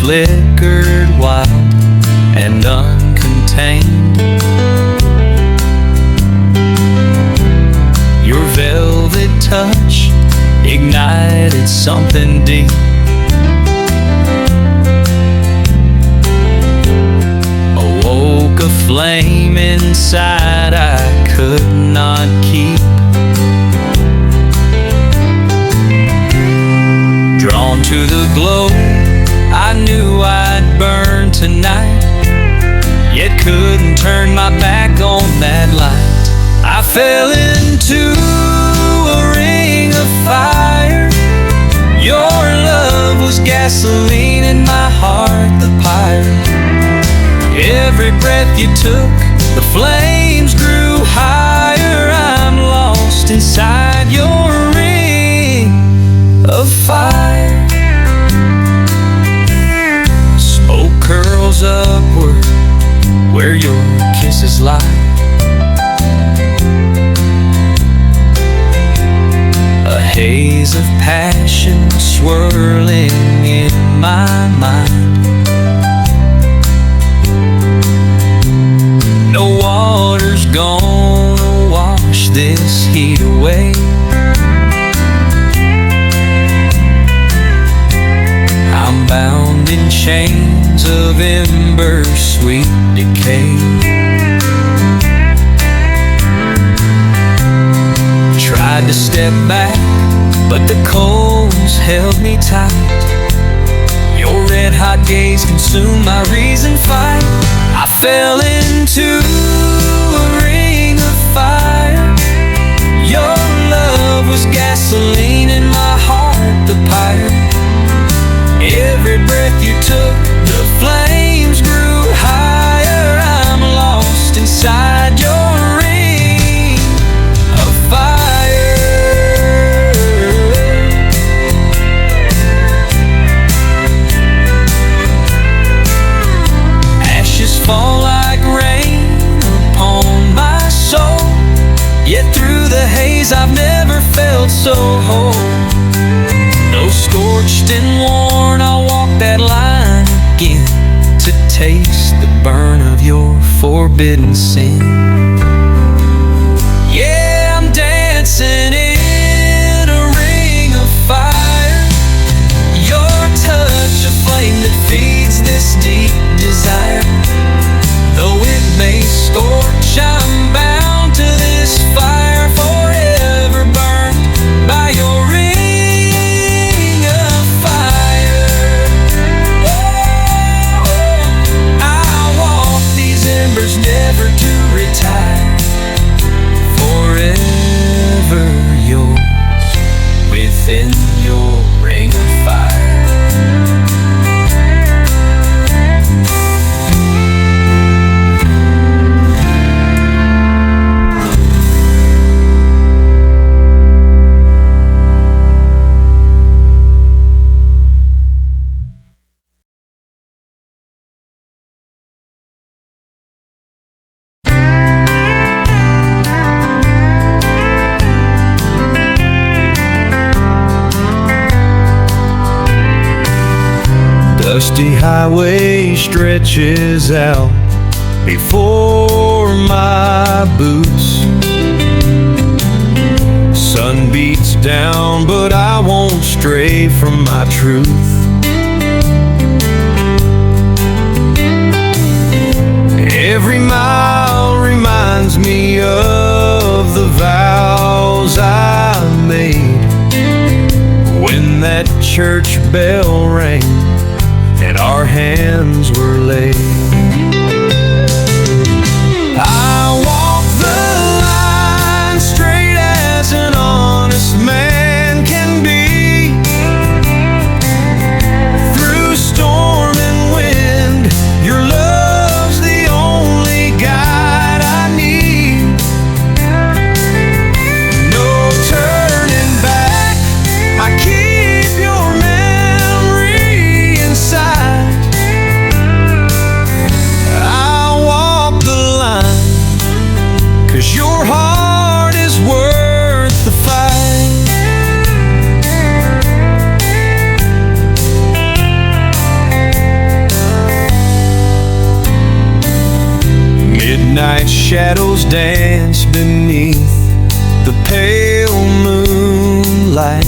flickered wild and uncontained. Your velvet touch ignited something deep. Awoke a flame inside I could not keep. Drawn to the glow, I knew I'd burn tonight, yet couldn't turn my back on that light. I fell into a ring of fire. Your love was gasoline in my heart, the pyre. Every breath you took, the flames grew higher. I'm lost inside your ring of fire. Smoke curls upward where your kisses lie. A haze of passion swirling in my mind. No water's gonna wash this heat away. I'm bound in chains of ember sweet decay. Tried to step back, but the coals held me tight. Your red hot gaze consumed my reason fight. I fell into a ring of fire. Your love was gasoline in my heart, the pyre. Every breath you took, the flames grew higher. I'm lost inside your ring of fire. Ashes fall like rain upon my soul, yet through the haze I've never felt so whole. Though scorched and worn, I'll walk that line again to taste the burn of your forbidden sin. Yeah, I'm dancing in a ring of fire. Your touch, a flame that feeds this deep desire. Though it may scorch, I'm bound to this fire, forever burned by your ring. Never to retire, forever yours within your ring of fire. Dusty highway stretches out before my boots. Sun beats down, but I won't stray from my truth. Every mile reminds me of the vows I made when that church bell rang and our hands were laid. I walk the line straight as an honest man can be. Through storm and wind, your love's the only guide I need. No turning back, I keep your memory inside. shadows dance beneath the pale moonlight.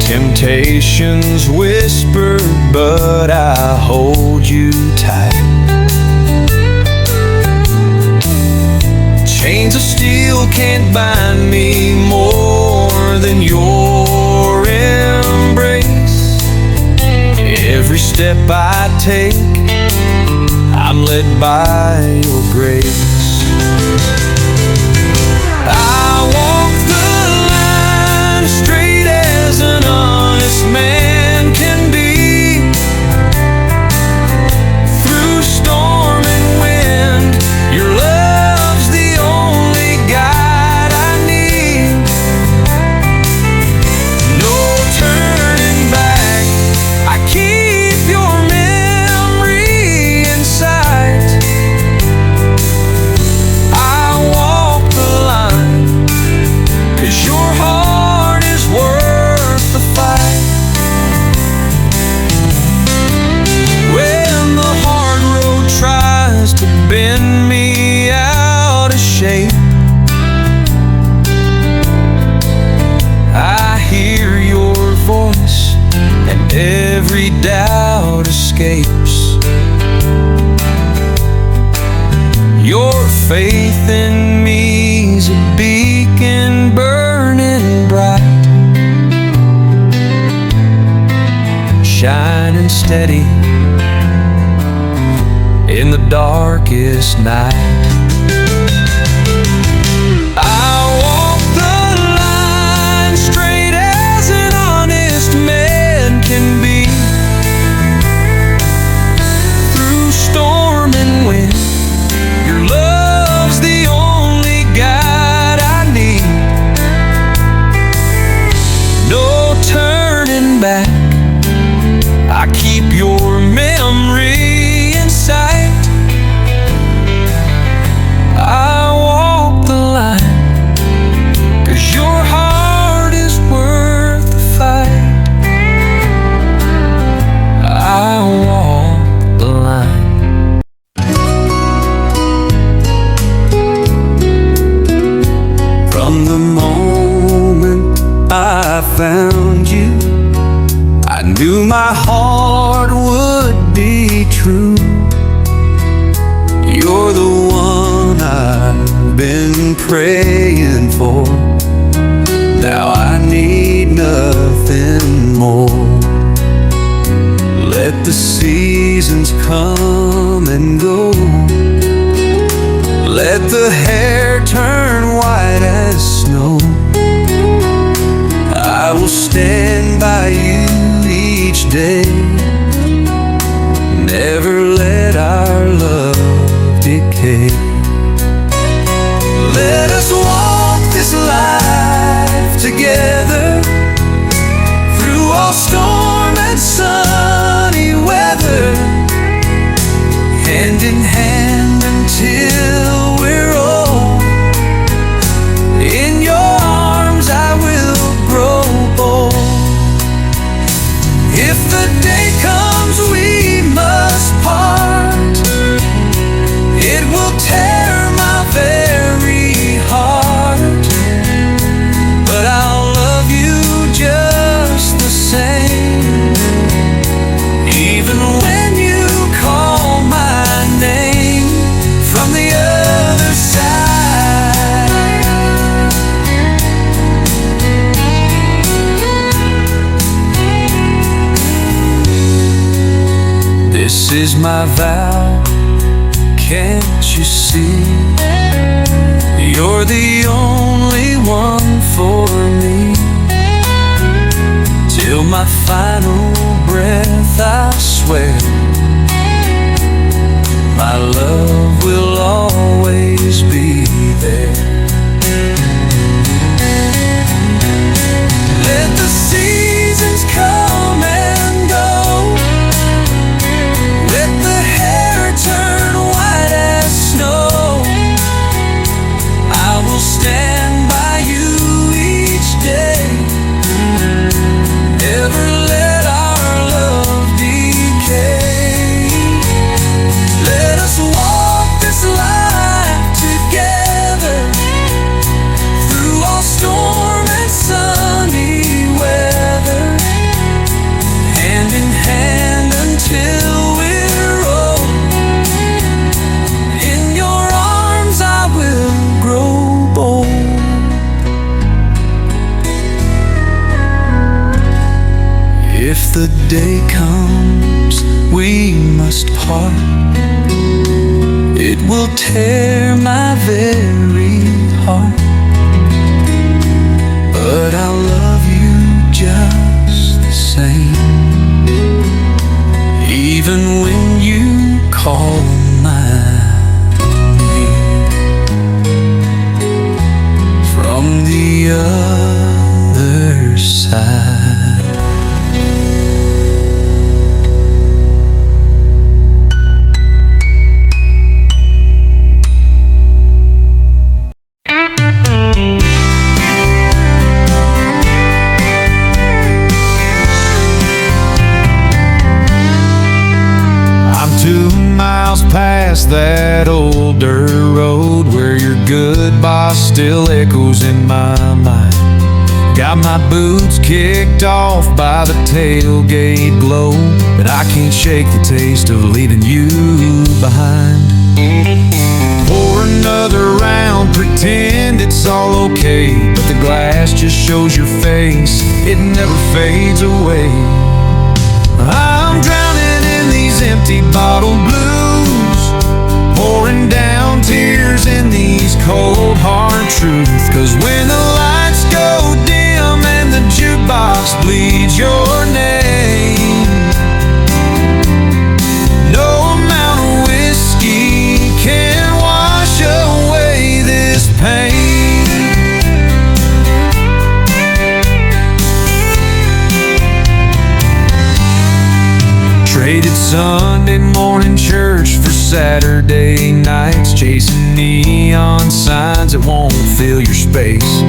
Temptations whisper, but I hold you tight. Chains of steel can't bind me more than your embrace. Every step I take, I'm led by your grace. I walk the line straight as an honest man can be. Through storm and wind, your love's the only guide I need. No turning back, I keep your memory in sight. I walk the line, 'cause your heart is worth the fight. When the hard road tries to bend me out of shape, I hear your voice and every doubt escapes. Your faith in me's a beacon burning bright, shining steady in the darkest night. I walk the line straight as an honest man can be. Through storm and wind, your love's the only guide I need. No turning back, I keep your memory in sight. I walk the line, 'cause your heart is worth the fight. I walk the line. From the moment I found you, I knew my heart would be true. You're the one I've been praying for. Now I need nothing more. Let the seasons come and go. Let the hair turn white as snow. I will stand by you each day. Never let our love decay. Let us walk this life together, through all storm and sunny weather, hand in hand until we're old. In your arms I will grow bold. If the day comes we must part, it will tear my very heart. But I'll love you just the same, even when you call my name from the other side. This is my vow, can't you see? You're the only one for me. Till my final breath, I swear, my love will always be there. Let the seasons come and go. Let the hair turn white as snow. I will stand by you each day. Never let the day comes we must part, it will tear my very heart. But I'll love you just the same, even when you call my name from the other side. Past that old dirt road where your goodbye still echoes in my mind. Got my boots kicked off by the tailgate glow, but I can't shake the taste of leaving you behind. Pour another round, pretend it's all okay, but the glass just shows your face, it never fades away. I'm drowning in these empty bottle blues, pouring down tears in these cold hard truths. 'Cause when the lights go dim and the jukebox bleeds your name, no amount of whiskey can wash away this pain. Traded Sunday morning church for Saturday nights, chasing neon signs that won't fill your space.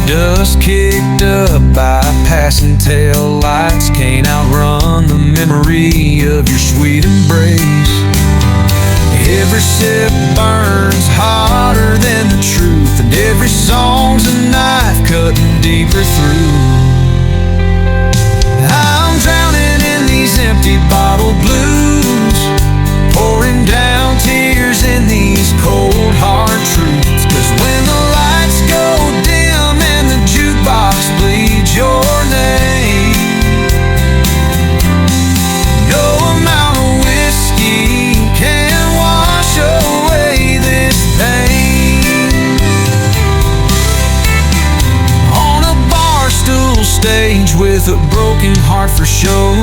Dust kicked up by passing tail lights, can't outrun the memory of your sweet embrace. Every sip burns hotter than the truth, and every song's a knife cutting deeper through. I'm drowning in these empty bottle blues, pouring down tears in these cold hard truths. 'Cause when the lights go dim and the jukebox bleeds your name, no amount of whiskey can wash away this pain. On a bar stool stage with a broken heart for show,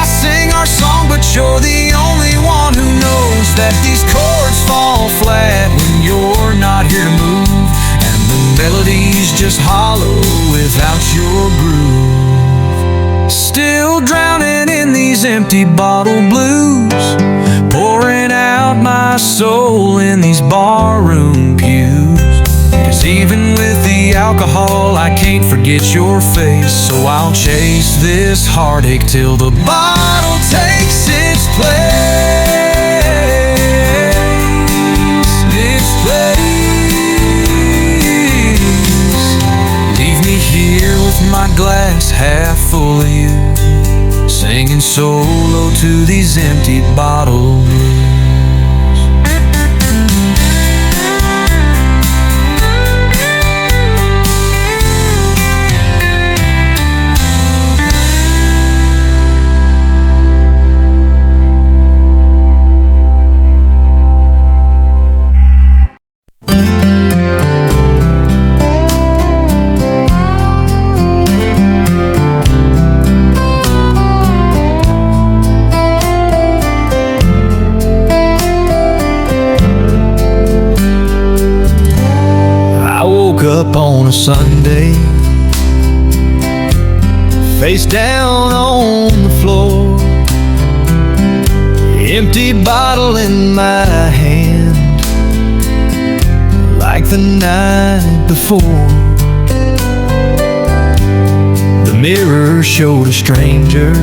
I sing our song, but you're the only one who knows that these chords fall flat when you're not here to move, and the melody's just hollow without your groove. Still drowning in these empty bottle blues, pouring out my soul in these barroom pews. 'Cause even with the alcohol, I can't forget your face, so I'll chase this heartache till the bottle takes its place. Its place. Leave me here with my glass half full of you, singing solo to these empty bottles. Up on a Sunday, face down on the floor, empty bottle in my hand, like the night before. The mirror showed a stranger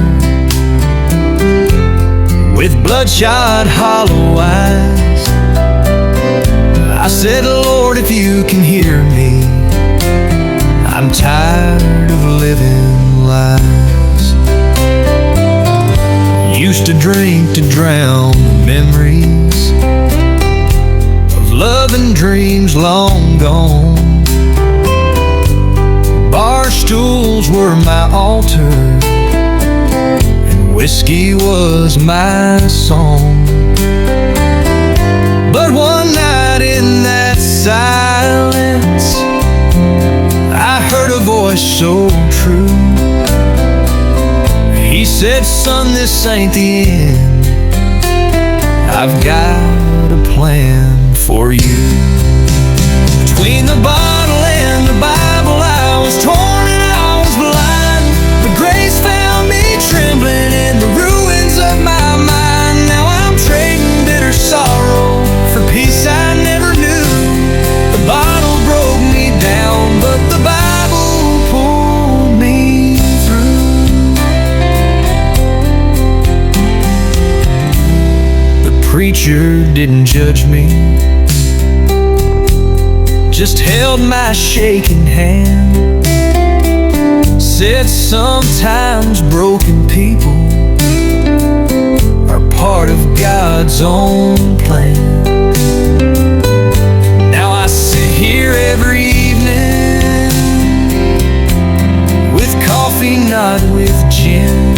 with bloodshot hollow eyes. I said, Lord, if you can hear me, I'm tired of living lies. Used to drink to drown memories of love and dreams long gone. Bar stools were my altar, whiskey was my song. But one night in that silence, I heard a voice so true. He said, son, this ain't the end. I've got a plan for you. Between the bottle and the Bible, I was torn and I was blind, but grace found me trembling in the ruins of my mind. Now I'm trading bitter sorrow for peace I never knew. The bottle broke me down, but the Bible pulled me through. The preacher didn't judge me, just held my shaking hand. Said sometimes broken people are part of God's own plan. Now I sit here every evening with coffee, not with gin,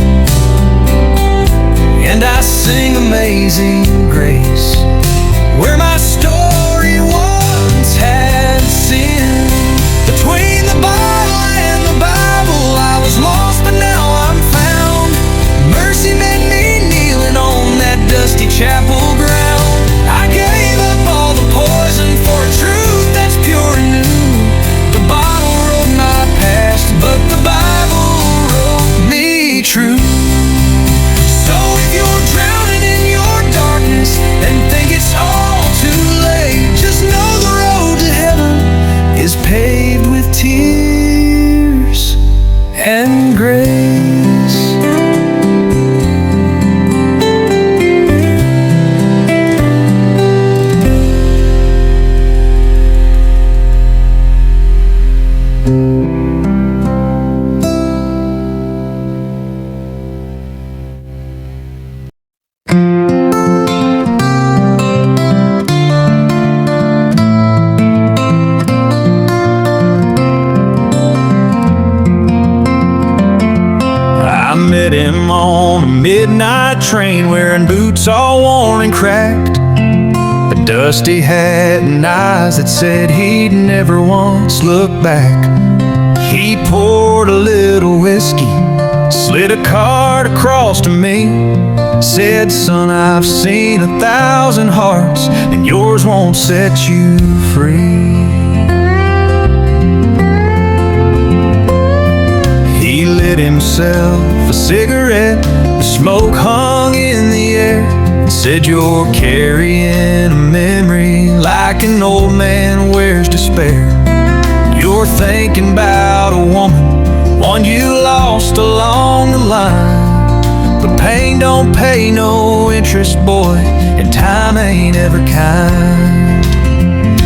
and I sing Amazing Grace, where my story once had sin. Between the bottle and the Bible, I was lost, but now I'm found. Mercy met me kneeling on that dusty chapel ground. I gave up all the poison for a truth that's pure and new. The bottle wrote my past, but the Bible wrote me true. So if you're drowning in your darkness and think it's all too late, just know the road to heaven is paved with tears and grace. I met him on a midnight train, wearing boots all worn and cracked, a dusty hat and eyes that said he'd never once look back. He poured a little whiskey, slid a card across to me, said, son, I've seen 1,000 hearts, and yours won't set you free. He lit himself a cigarette, the smoke hung in the air, and said, you're carrying a memory like an old man wears despair. You're thinking about a woman, one you lost along the line, but pain don't pay no interest, boy, and time ain't ever kind.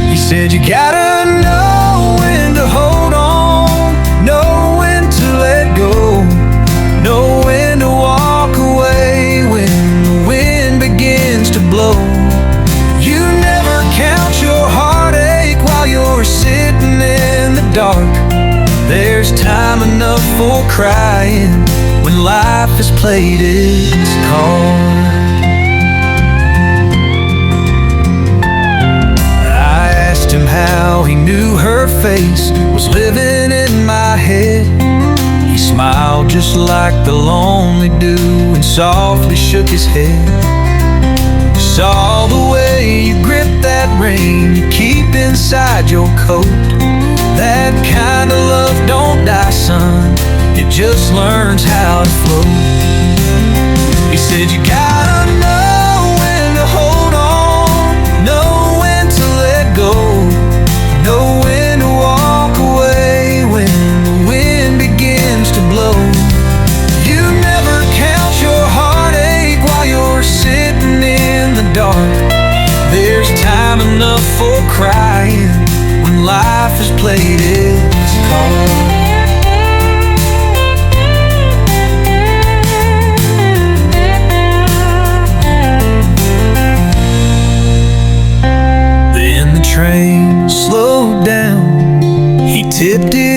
He said, you gotta know when to hold on, know when to let go, know when to walk away when the wind begins to blow. You never count your heartache while you're sitting in the dark. There's time enough for crying when life has played its card. I asked him how he knew her face was living in my head. He smiled just like the lonely dew and softly shook his head. Saw the way you grip that ring you keep inside your coat. That kind of love don't die, son, it just learns how to flow. He said, you gotta know when to hold on, know when to let go, know when to walk away when the wind begins to blow. You never count your heartache while you're sitting in the dark. There's time enough for crying when life has played its card.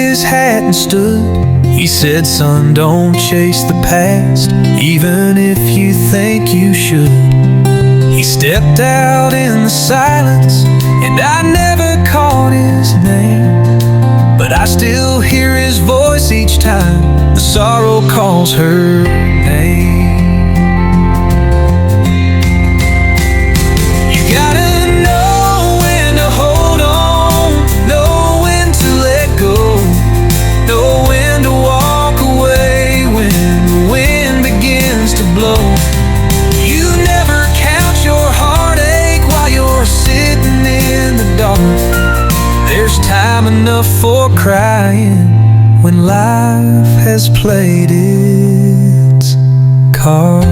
his hat and stood. He said, son, don't chase the past, even if you think you should. He stepped out in the silence, and I never caught his name, but I still hear his voice each time the sorrow calls her name. You gotta know when to hold on, know when to let go, know when to walk away when the wind begins to blow. You never count your heartache while you're sitting in the dark. There's time enough for crying when life has played its card.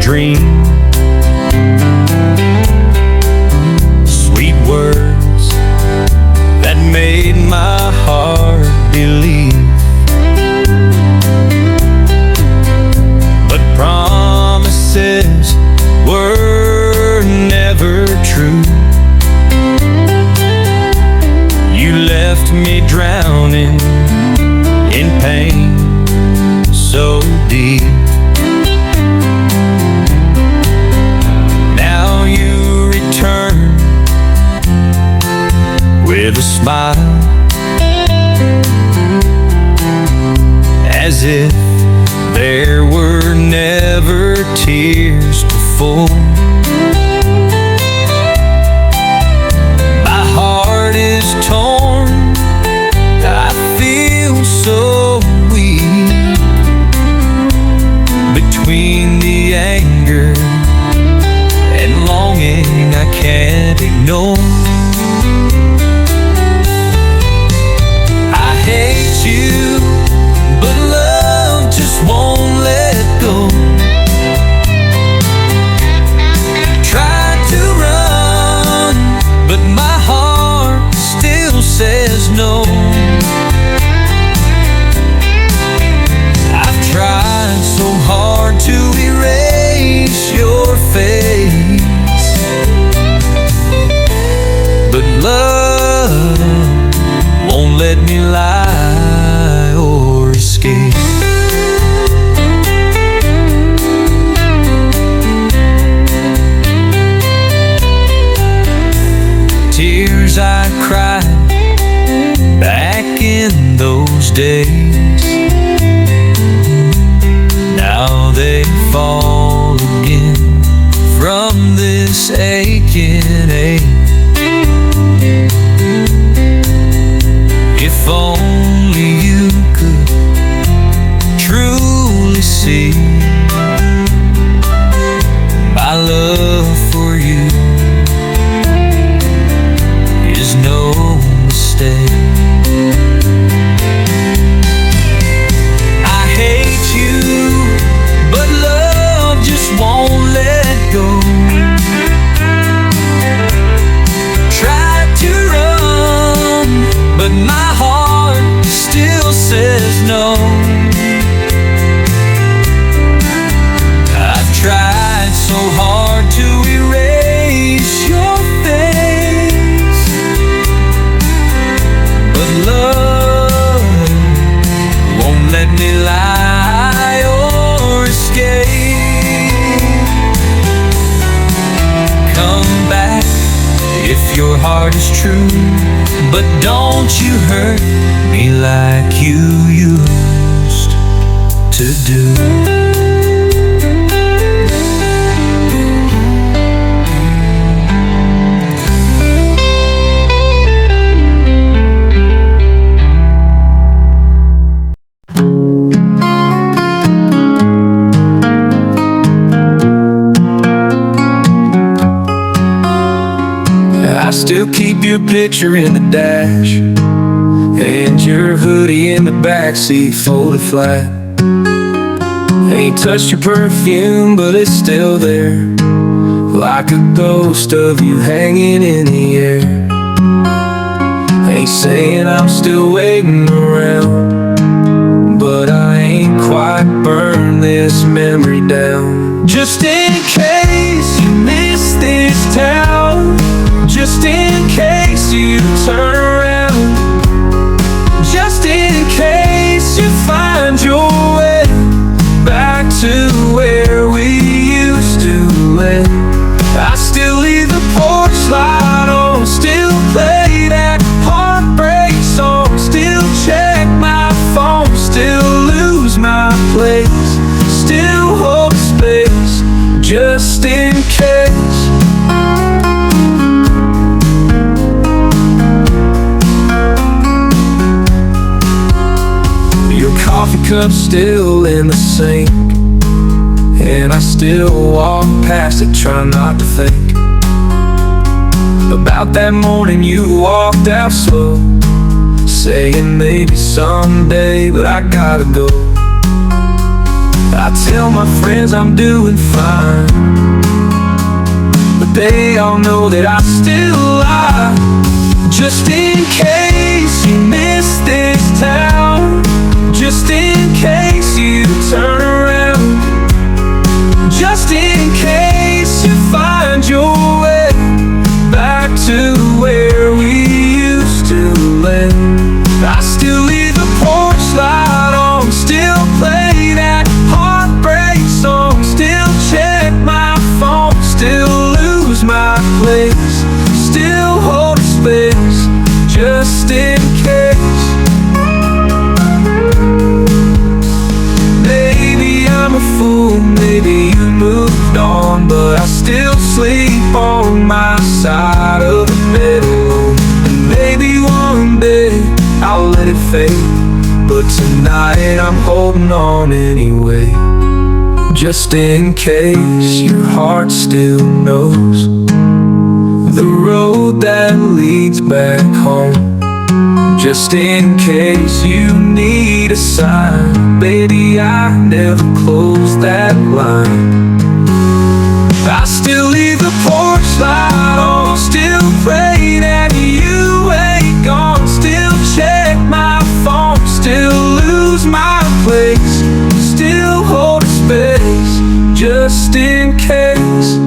Dream, sweet words that made my heart believe, but promises were never true. You left me drowning in pain so deep. With a smile, as if there were never tears before. My heart is torn, I feel so weak between the anger and longing I can't ignore. Hate you, but love just won't let go. Tried to run, but my heart still says no. I've tried so hard to erase your face, but love won't let me lie or escape. Tears I cried back in those days, now they fall again from this aching ache. If only you could truly see my love for you is no mistake. I hate you, but love just won't let go. Tried to run, but my heart still says no. I've tried so hard to erase your face, but love won't let me lie or escape. Come back if your heart is true, but don't you hurt me like you used to do. I still keep Keep your picture in the dash and your hoodie in the backseat folded flat. Ain't touched your perfume, but it's still there, like a ghost of you hanging in the air. Ain't saying I'm still waiting around, but I ain't quite burned this memory down. Just in case you miss this town, just in case you turn around, just in case you find your way back to where we used to live. I still leave the porch light on, still play that heartbreak song, still check my phone, still lose my place, still hold space, just in case. Your coffee cup's still in the sink, and I still walk past it, trying not to think about that morning you walked out slow, saying maybe someday, but I gotta go. I tell my friends I'm doing fine, but they all know that I still lie. Just in case you miss this town, just in case you turn around, just in case you find your way back to where we used to live. I still leave the porch light on, still play that heartbreak song, still check my phone, still lose my place, still hold space, just in case. Maybe I'm a fool, maybe you moved on, but I still sleep on my side of the bed alone. And maybe one day I'll let it fade, but tonight I'm holding on anyway, just in case your heart still knows the road that leads back home. Just in case you need a sign, baby, I never closed that line. I still leave the porch light on, still pray that you ain't gone, still check my phone, still lose my place, still hold space, just in case.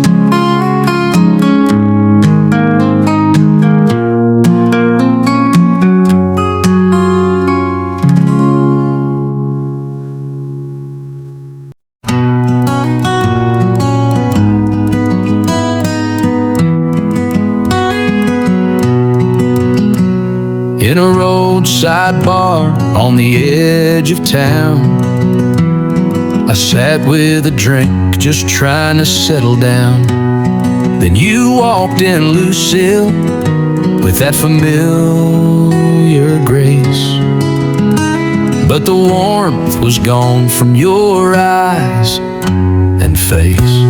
In a roadside bar on the edge of town, I sat with a drink, just trying to settle down. Then you walked in, Lucille, with that familiar grace, but the warmth was gone from your eyes and face.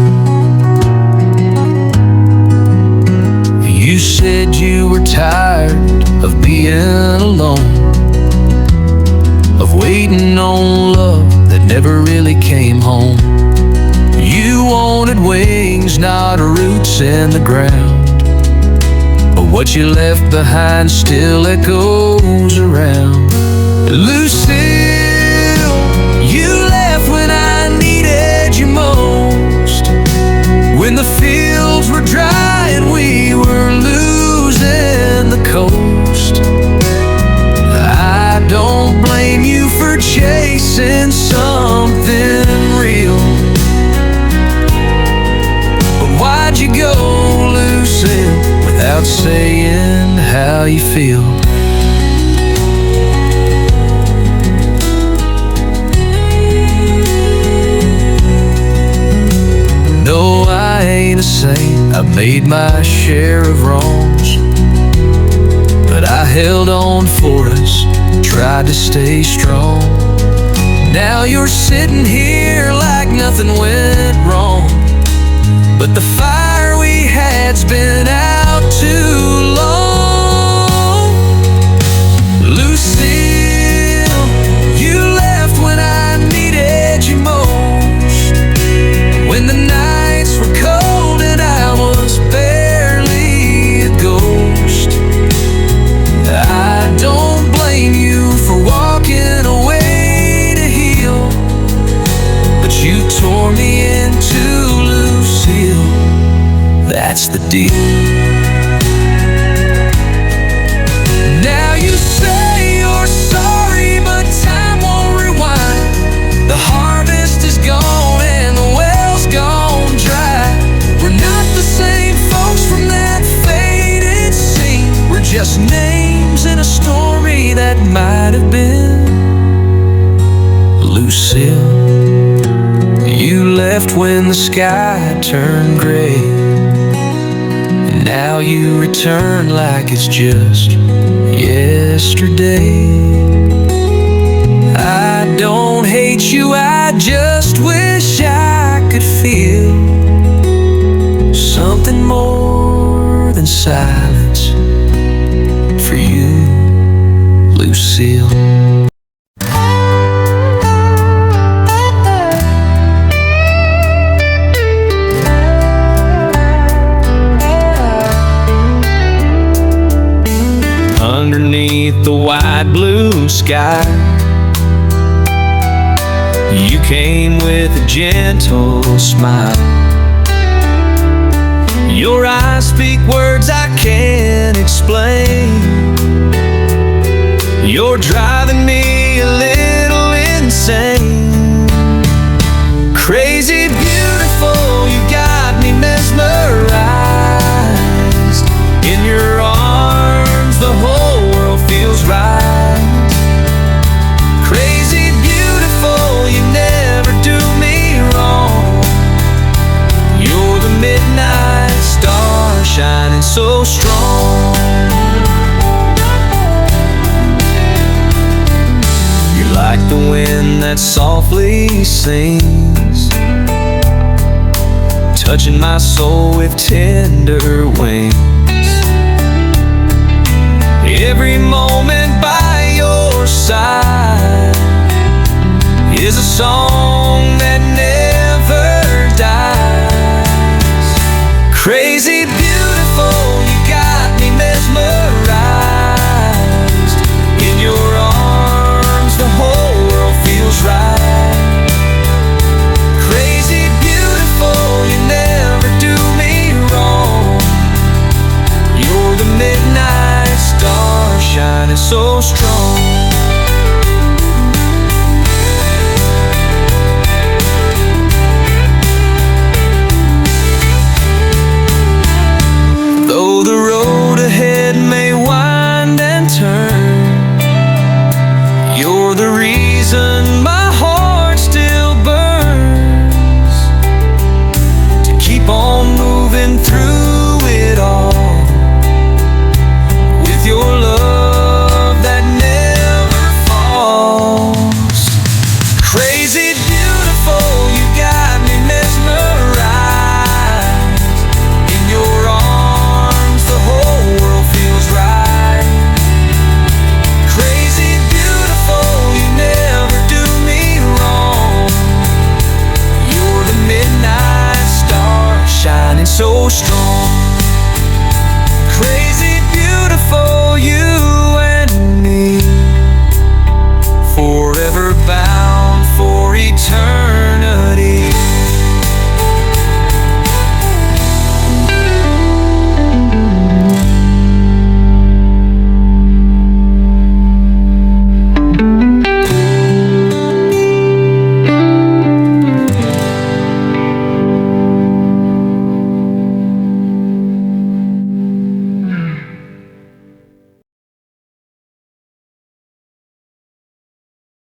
You said you were tired of being alone, of waiting on love that never really came home. You wanted wings, not roots in the ground, but what you left behind still echoes around. Lucille, you left when I needed you most, when the fields were dry and we were losing the coast. I don't blame you for chasing something real, but why'd you go, Lucille, without saying how you feel? No, I ain't a saint, I've made my share of wrongs, but I held on for us, tried to stay strong. Now you're sitting here like nothing went wrong, but the fire we had's been out too long. blame you for walking away to heal, but you tore me into Lucille. That's the deal. Now you say you're sorry, but time won't rewind. The harvest is gone and the well's gone dry. We're not the same folks from that faded scene. We're just names in a story that might have been. Lucille, you left when the sky turned gray, and now you return like it's just yesterday. I don't hate you, I just wish I could feel something more than silence for you, Lucille. Underneath the wide blue sky, you came with a gentle smile. Your eyes speak words I can't explain. You're driving me a little insane. Crazy beautiful, you got me mesmerized. In your arms, the whole world feels right. Crazy beautiful, you never do me wrong. You're the midnight star shining so strong. You're like the wind that softly sings, touching my soul with tender wings. Every moment by your side is a song that never dies. Crazy beautiful, you got me mesmerized. In your arms, the whole world feels right. Crazy beautiful, you never do me wrong. You're the midnight star shining so strong.